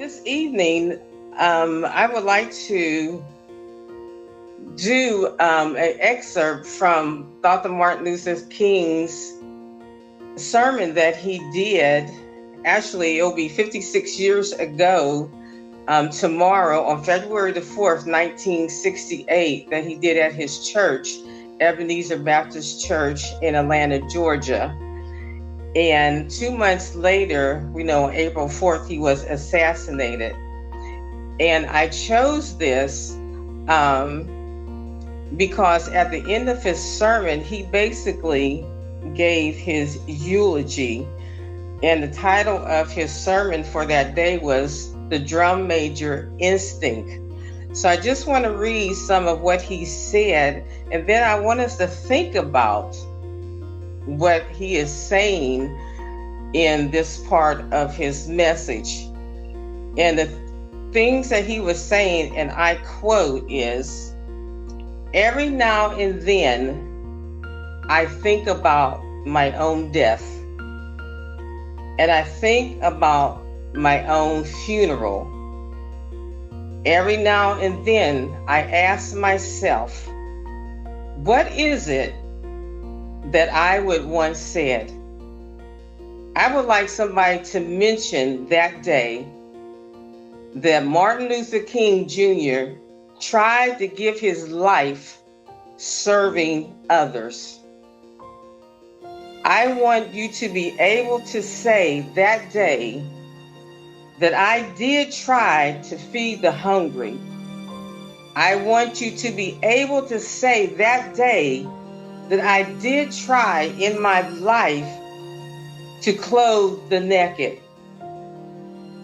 This evening, I would like to do an excerpt from Dr. Martin Luther King's sermon that he did. Actually, it'll be 56 years ago tomorrow on February the 4th, 1968, that he did at his church, Ebenezer Baptist Church in Atlanta, Georgia. And 2 months later, we know on April 4th, he was assassinated. And I chose this because at the end of his sermon, he basically gave his eulogy. And the title of his sermon for that day was The Drum Major Instinct. So I just want to read some of what he said, and then I want us to think about what he is saying in this part of his message. And the things that he was saying, and I quote, is, "Every now and then I think about my own death, and I think about my own funeral. Every now and then I ask myself, what is it that I would once said? I would like somebody to mention that day that Martin Luther King Jr. tried to give his life serving others. I want you to be able to say that day that I did try to feed the hungry. I want you to be able to say that day that I did try in my life to clothe the naked.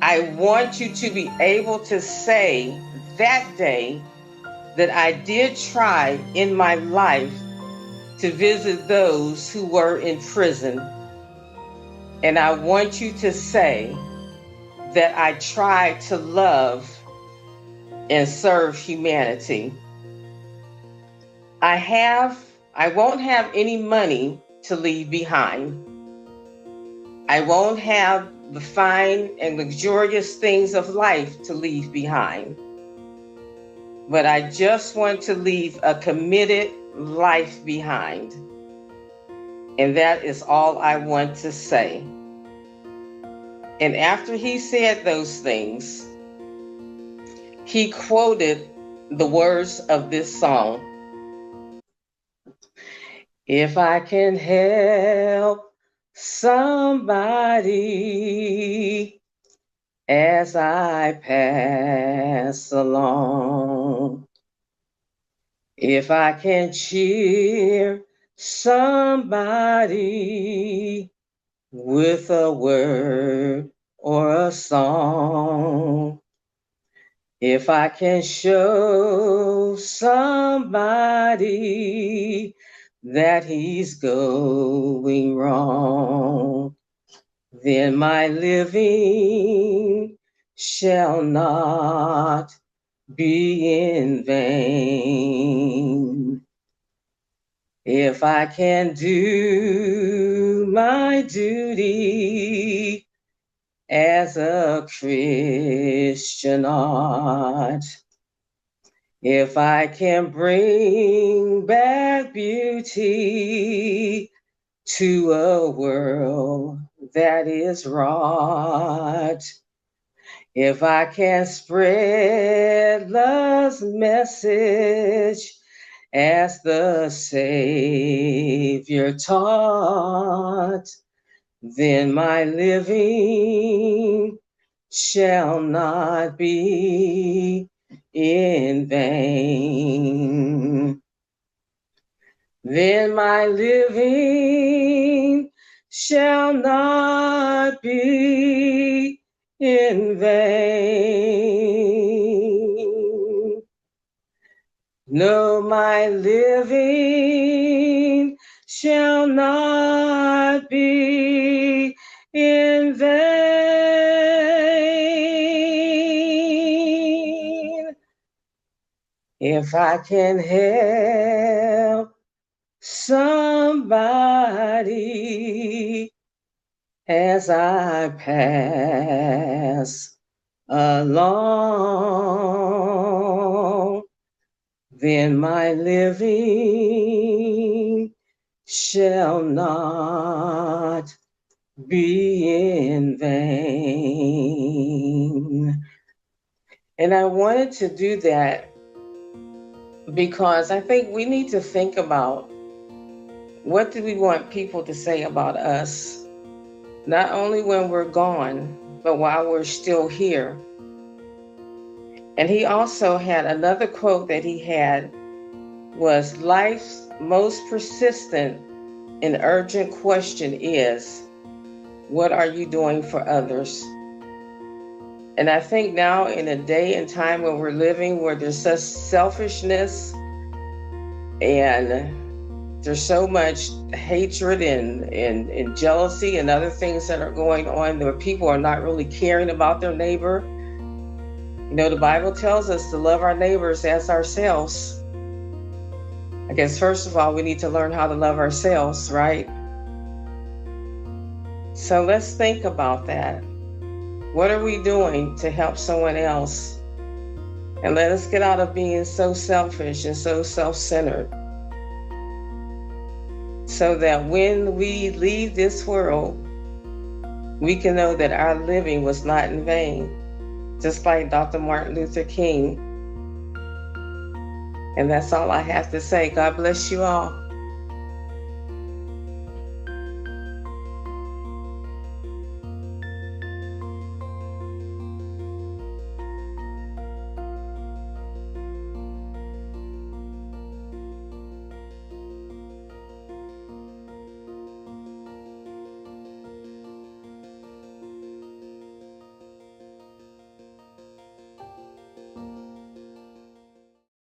I want you to be able to say that day that I did try in my life to visit those who were in prison. And I want you to say that I tried to love and serve humanity. I won't have any money to leave behind. I won't have the fine and luxurious things of life to leave behind. But I just want to leave a committed life behind. And that is all I want to say." And after he said those things, he quoted the words of this song. "If I can help somebody as I pass along, if I can cheer somebody with a word or a song, if I can show somebody that he's going wrong, then my living shall not be in vain. If I can do my duty as a Christian ought, if I can bring back beauty to a world that is wrought, if I can spread love's message as the Savior taught, then my living shall not be in vain. Then my living shall not be in vain. No, my living shall not be in vain. If I can help somebody as I pass along, then my living shall not be in vain. And I wanted to do that because I think we need to think about, what do we want people to say about us? Not only when we're gone, but while we're still here. And he also had another quote that he had was, life's most persistent and urgent question is, what are you doing for others? And I think now, in a day and time where we're living, where there's such selfishness and there's so much hatred and jealousy and other things that are going on, where people are not really caring about their neighbor. You know, the Bible tells us to love our neighbors as ourselves. I guess, first of all, we need to learn how to love ourselves, right? So let's think about that. What are we doing to help someone else? And let us get out of being so selfish and so self-centered, so that when we leave this world, we can know that our living was not in vain, just like Dr. Martin Luther King. And that's all I have to say. God bless you all.